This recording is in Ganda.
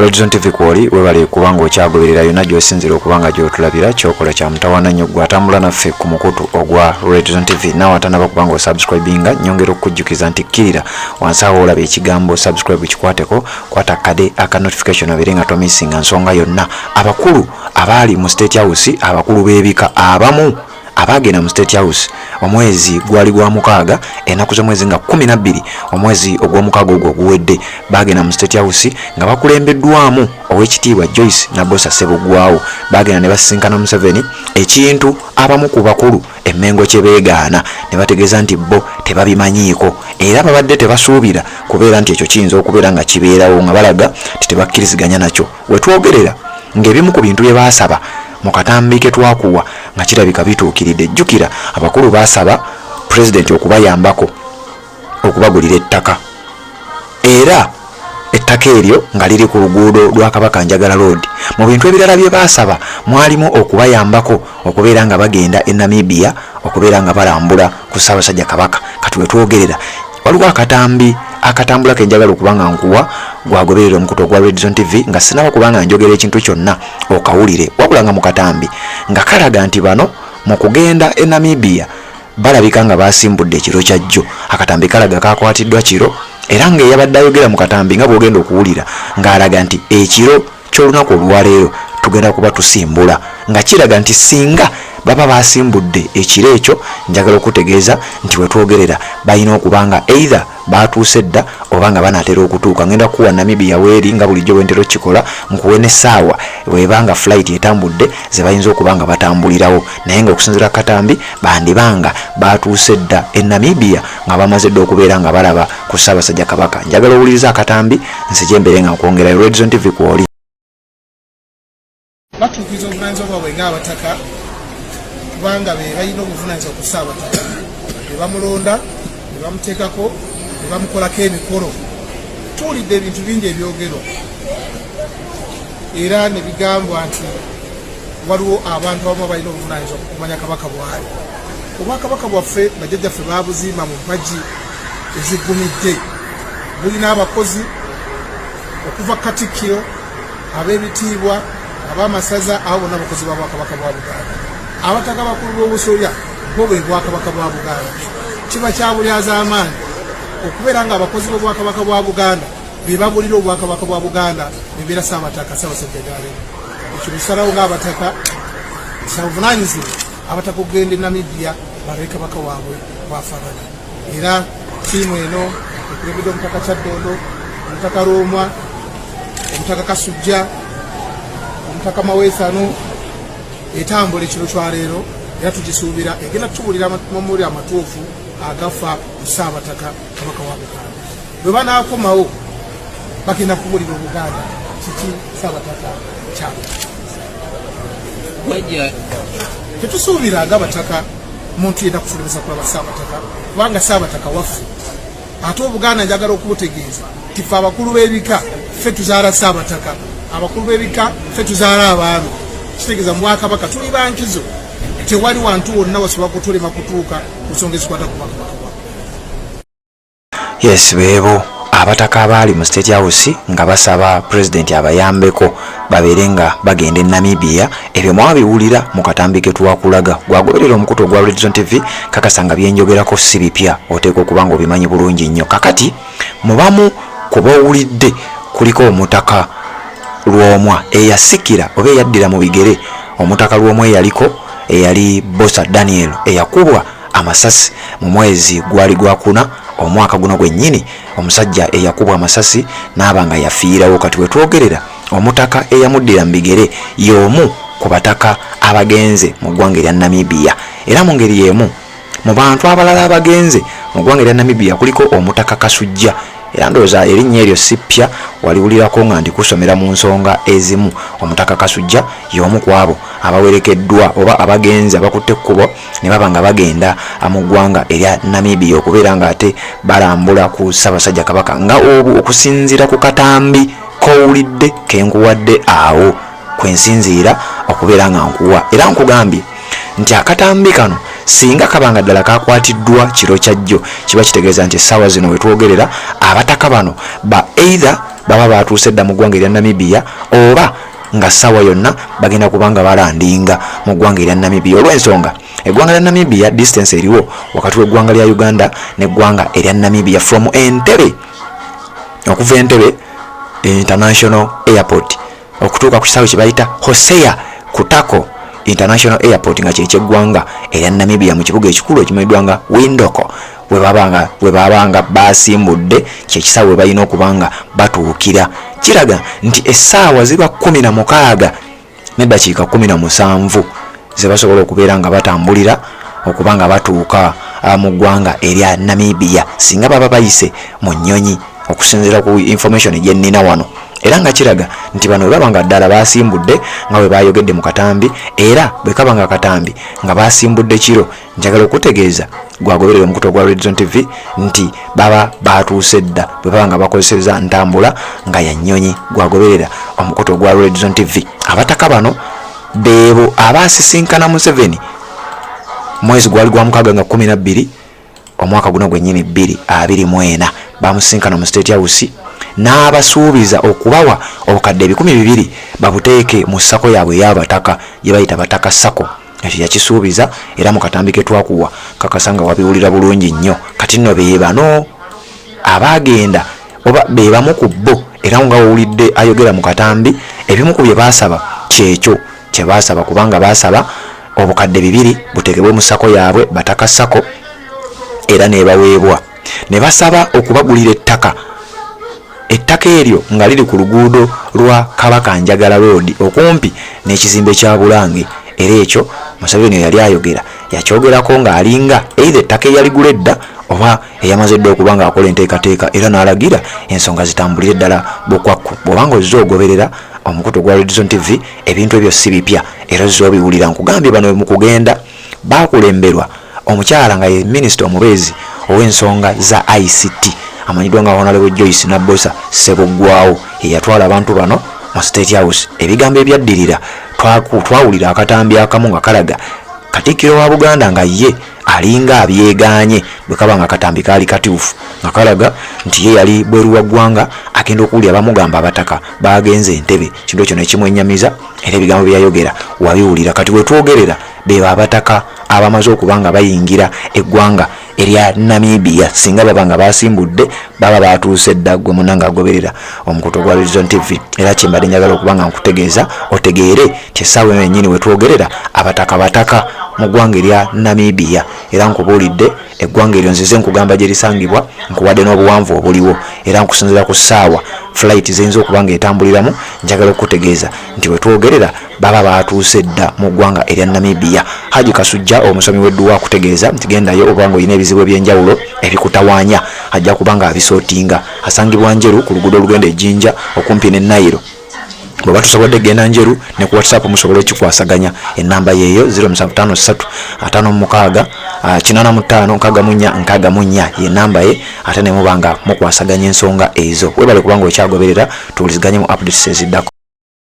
Redzone TV kwoli webale kubanga okyagoberera yonna gy'osinzira okubanga gy'otulabira kyokola kya mutawaana nnyo gw'atambula naffe ku mukutu ogwa Redzone TV nawe atanaba kubanga osubscribinga nyongera okujjukiza nti kkirira wansi awo olaba ekigambo subscribe kikwateko kwata kade aka notification obere nga tomissinga nsonga yonna abakulu abaali mu State House abakulu b'ebika abamu abagenda mu State House omwezi gwali gwa mukaaga enaku z'omwezi nga 12 omwezi ogw'omukaaga ogwo guwedde bagenda mu State House nga bakulembeddwamu ow'ekitiibwa Joyce Nabosa Sebugwawo bagenda ne basisinkana Museveni ekintu abamu ku bakulu emmengo kye beegaana ne bategeeza nti bo tebabimanyiiko era babadde tebasuubira kubeera nti ekyo kiyinza okubeera nga kibeerawo nga balaga nti tebakkiriziganya nakyo wetwogerera ng'ebimu ku bintu bye baasaba mu katambi ke twakuwa nga kirabika bituukiridde. Jjukira abakulu baasaba president okubayambako okubagulira ettaka era ettaka eryo nga liri ku luguudo lwa Kabaka Njagala Road. Mu bintu ebirala bye baasaba mwalimu okubayambako okubeera nga bagenda e Namibia okubeera nga balambula ku Ssaabasajja Kabaka. Kati wetwogerera waliwo akatambi akatambula kenjagala okubanga nkuwa gwagoberera omukutu ogwa Redzone TV nga sinaba kubanga njogera ekintu kyonna okawulire wabulanga mu katambi nga kalaga nti bano mu kugenda e Namibia balabika nga basimbudde ekiro kyajjo. Akatambi kalaga kakwatiddwa kiro era nga eyabadde ayogera mu katambi nga bwogenda okuwulira ng'alaga nti ekiro ky'olunaku olwaleero tugenda kuba tusimbula nga kiraga nti singa baba basimbudde ekiro ekyo njagala okutegeeza nti wetwogerera balina okubanga either batuuse dda oba nga banaatera okutuuka. Ngenda kuwa Namibia weeri nga bulijjo bwentera okikola nkuwe n'essaawa webanga flight etambudde ze bayinza okubanga batambulirawo naye nga okusinziira katambi bandibanga batuuse dda e Namibia nga bamaze dda okubeera nga balaba ku Ssaabasajja Kabaka. Njagala owuliriza akatambi nsije mbere nga nkwongera Redzone TV kwoli batuukiza obuvunaanyizibwa bwabwe ng'abataka kubanga be balina obuvunaanyizibwa ku Ssaabataka ne bamulonda ne bamuteekako ne bamukolako emikolo. Tuwulidde ebintu bingi ebyogerwa era ne bigambwa nti waliwo abantu abamu balina obuvunaanyizibwa kumanya Kabaka bw'ali. Obwakabaka bwaffe bajjajjaffe baabuzimba mu mpagi ezigumidde bulina abakozi okuva Katikkiro ab'ebitiibwa ab'amasaza abo bonna abakozi ba Bwakabaka bwa Buganda. Abataka bakulu b'obusolya bo bwe Bwakabaka bwa Buganda. Kiba kyabulyaza amaanyi okubeera nga abakozi b'Obwakabaka bwa Buganda be babulira Obwakabaka bwa Buganda ne beera Ssaabataka Ssaabasajja Jjajja. Ekyo bisalawo ng'abataka buvunaanyizibwa abataka okugenda e Namibia balabe Kabaka waabwe bwafaanana. Era ttiimu eno ekulembedde Omutaka Kyaddondo, Omutaka Roomwa, Omutaka Kasujja, Omutaka Maweesano etambula ekiro kyaleero era tugisuubira egenda tuwulira amamuli amatuufu agafa ku Ssaabataka Kabaka wa Buganda. Bwe banaakomawo bagenda kubulira Obuganda kiki Ssaabataka kyalo. Tetusuubira ng'abataka muntu yenda kusobozesa kulaba Ssaabataka kubanga Ssaabataka waffe ate Obuganda njagala okubutegeeza ti ffe abakulu b'ebika ffe tuzaala Ssaabataka, abakulu b'ebika ffe tuzaala abaami. Kitegeeza mu Bwakabaka tuli bankizo tewali wantu wonna wasobola kutulema kutuuka ku nsonga ezikwata ku Bwakabaka bwa. Yes, beebo abataka abaali mu State House nga basaba president abayambeko babeere nga bagenda e Namibia. Ebyo mwabiwulira mu katambi ke twakulaga gwagoberera omukutu ogwa Redzone TV kakasanga byenjogerako si bipya oteeka okuba nga obimanyi bulungi nnyo. Kakati mubamu kubawulidde kuliko Omutaka Lwomwa eyasikira oba eyaddira mu bigere. Omutaka Lwomwa eyaliko eyali Bosa Daniel eyakubwa amasasi mu mwezi gwali gwakuna omwaka guno gwennyini. Omusajja eyakubwa amasasi n'abanga yafiirawo. Kati wetwogerera omutaka eyamuddira mu bigere y'omu ku bataka abagenze mu ggwanga erya Namibia. Era mu ngeri y'emu mu bantu abalala abagenze mu ggwanga erya Namibia kuliko Omutaka Kasujja. Era ndowooza erinnya eryo si ppya waliwulirako nga ndikusomera mu nsonga ezimu. Omutaka Kasujja y'omu ku abo abawerekeddwa oba abagenzi abakutte ekkubo ne baba nga bagenda mu ggwanga erya Namibia okubeera nga ate balambula ku Ssaabasajja Kabaka nga obu okusinziira ku katambi kowulidde kenkuwadde awo kwensinziira okubeera nga nkuwa. Era nkugambye nti akatambi kano singa kabanga ddala kakwatiddwa kiro kyajjo kiba kitegeeza nti essaawa zino wetwogerera abataka bano ba either baba batuuse dda mu ggwanga erya Namibia oba nga ssaawa yonna bagenda kubanga balandinga mu ggwanga erya Namibia. Olw'ensonga eggwanga lya Namibia distance eriwo wakati w'eggwanga lya Uganda n'eggwanga erya Namibia from Entebbe, okuva Entebbe International Airport okutuuka ku kisaawe kye bayita Hosea Kutako International Airport nga kyeky'eggwanga erya Namibia mu kibuga ekikulu ekimanyiddwa nga Windhoek we babanga basimbudde kyekisaawe we balina okubanga batuukira. Kiraga nti essaawa ziba 16 n'eddakiika 17 ze basobola okubeera nga batambulira okubanga batuuka mu ggwanga erya Namibia singa baba bayise mu nnyonyi okusinziira ku information gye nnina wano. Era nga kiraga nti bano bwe babanga ddala basimbudde nga bwe bayogedde mu katambi, era bwe kabanga akatambi nga basimbudde kiro, njagala okutegeeza gwagoberera omukutu gwa Red Zone TV nti baba batuuse dda bwe babanga bakozeseza ntambula nga ya nnyonyi. Gwagoberera omukutu gwa Red Zone TV. Abataka bano beebo abasisinkana Museveni mwezi gwali gwa mukaaga nga 12 omwaka guno gwennyini 2024 bamusinkana mu State House n'abasuubiza okubawa obukadde 200 babuteeke mu ssako yaabwe y'abataka gye bayita bataka ssako. Ekyo yakisuubiza era mu katambi ke twakuwa kakasanga wabiwulira bulungi nnyo. Kati nno be bano abagenda oba be bamu ku bo era nga wawulidde ayogera mu katambi ebimu ku bye baasaba kyekyo kye baasaba, kubanga baasaba obukadde 200 buteekebwe mu ssako yaabwe bataka ssako era ne baweebwa. Ne basaba okubagulira ettaka eryo nga liri ku luguudo lwa Kabaka Njagala Road okumpi n'ekizimbe kya Bulange. Era ekyo Museveni yali ayogera yakyogerako nga alinga either ettaka eyaligula edda oba eyamaze dda okuba nga akola enteekateeka, era n'alagira ensonga zitambulire ddala bukwakku. Bw'obanga ozze ogoberera omukutu gwa Red Zone TV ebintu ebyo si bipya era ozze obiwulira. Nkugambye bano mu kugenda baakulemberwa omukyala nga ye minisita omubeezi ow'ensonga za ICT amanyiddwa nga Honorable Joyce Nabbosa Ssebuggwawo eyatwala abantu bano mu State House. Ebigambo ebyaddirira twawulira akatambi akamu nga kalaga Katikkiro wa Buganda nga ye alinga abyegaanye bwe kaba nga akatambi kaali katuufu nga kalaga nti ye yali bweru wa ggwanga agenda okuwulira bamugamba abataka bagenze Entebbe. Kintu ekyo nekimwennyamiza era ebigambo byayogera wabiwulira. Kati wetwogerera beba abataka abamaze okubanga bayingira eggwanga erya Namibia singa babanga basimbudde baba batuuse dda. Gwe munanga agoberera omukutu gwa Red Zone TV era kyembadde njagala okubanga nkutegeeza otegeere kyessaawa yennyini wetwogerera abataka mu ggwanga erya Namibia. Era nkubuulidde eggwanga eryo nzize nkugamba gye lisangibwa, nkuwadde n'obuwanvu obuliwo era nkusinziira ku ssaawa flight ziyinza okubanga etambuliramu. Njagala okutegeeza nti wetwogerera baba batuuse dda mu ggwanga erya Namibia. Haji Kasujja omusomi w'edduwa akutegeeza nti gendayo obanga olina ebizibu eby'enjawulo ebikutawaanya ajja kubanga abisootinga. Asangibwa Njeru ku luguudo olugenda e Jinja okumpi ne Nairo. Bw'oba tusobodde genda Njeru ne ku WhatsApp musobole okikwasaganya. Ennamba yeeyo 0753 ye nnamba ye ate ne mubanga mukwasaganya ensonga ezo. Webale kubanga okyagoberera tuwuliziganye mu updates eziddako.